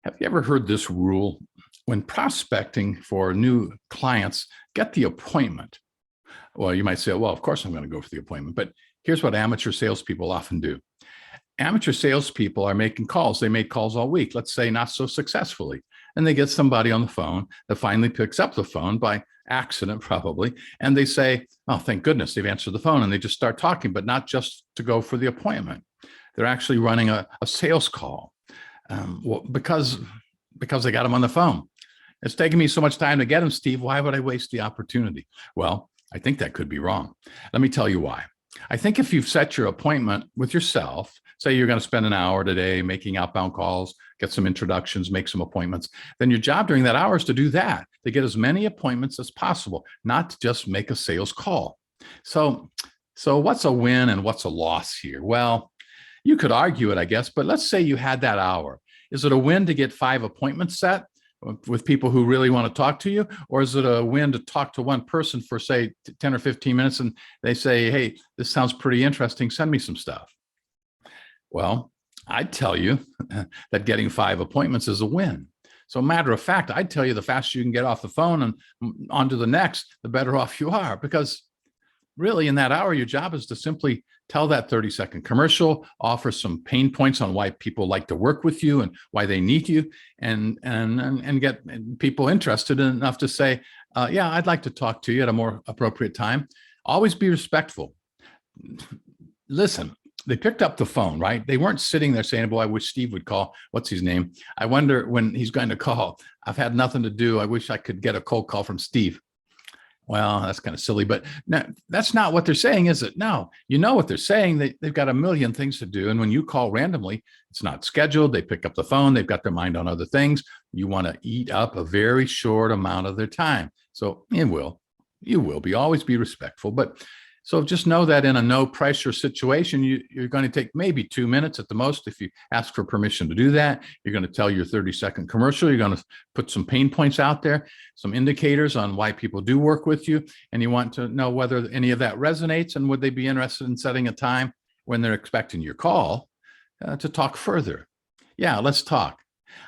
Have you ever heard this rule? When prospecting for new clients, get the appointment. Well, you might say, well, of course I'm going to go for the appointment. But here's what amateur salespeople often do. Amateur salespeople are making calls. They made calls all week, let's say not so successfully. And they get somebody on the phone that finally picks up the phone by accident, probably. And they say, oh, thank goodness they've answered the phone. And they just start talking, but not just to go for the appointment. They're actually running a sales call because they got them on the phone. It's taking me so much time to get them, Steve. Why would I waste the opportunity? Well, I think that could be wrong. Let me tell you why. I think if you've set your appointment with yourself, say you're going to spend an hour today making outbound calls, get some introductions, make some appointments, then your job during that hour is to do that, to get as many appointments as possible, not to just make a sales call. So what's a win and what's a loss here? Well, you could argue it, I guess, but let's say you had that hour. Is it a win to get 5 appointments set with people who really want to talk to you? Or is it a win to talk to one person for, say, 10 or 15 minutes and they say, hey, this sounds pretty interesting, send me some stuff? Well, I'd tell you that getting 5 appointments is a win. So matter of fact, I'd tell you the faster you can get off the phone and onto the next, the better off you are, because really in that hour, your job is to simply tell that 30-second commercial, offer some pain points on why people like to work with you and why they need you, and get people interested enough to say, yeah, I'd like to talk to you at a more appropriate time. Always be respectful. Listen, they picked up the phone, right? They weren't sitting there saying, boy, I wish Steve would call. What's his name? I wonder when he's going to call. I've had nothing to do. I wish I could get a cold call from Steve. Well, that's kind of silly, but no, that's not what they're saying, is it? No, you know what they're saying. They've got a million things to do. And when you call randomly, it's not scheduled. They pick up the phone. They've got their mind on other things. You want to eat up a very short amount of their time. So you will always be respectful. But so just know that in a no pressure situation, you're going to take maybe 2 minutes at the most. If you ask for permission to do that, you're going to tell your 30-second commercial. You're going to put some pain points out there, some indicators on why people do work with you. And you want to know whether any of that resonates and would they be interested in setting a time when they're expecting your call to talk further. Yeah, let's talk.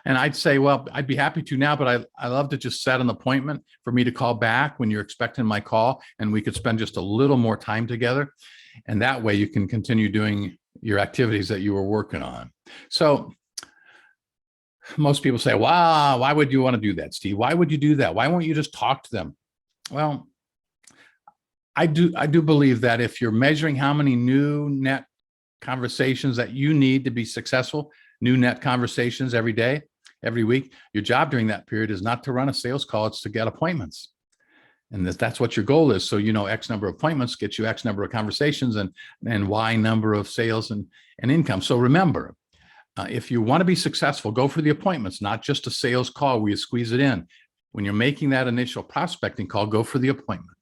And I'd say, well, I'd be happy to now, but I love to just set an appointment for me to call back when you're expecting my call, and we could spend just a little more time together. And that way you can continue doing your activities that you were working on. So most people say, wow, why would you want to do that, Steve? Why would you do that? Why won't you just talk to them? Well, I do believe that if you're measuring how many new net conversations that you need to be successful, new net conversations every day, every week, your job during that period is not to run a sales call, it's to get appointments. And that's what your goal is. So, X number of appointments gets you X number of conversations and Y number of sales and income. So remember, if you want to be successful, go for the appointments, not just a sales call where you squeeze it in. When you're making that initial prospecting call, go for the appointment.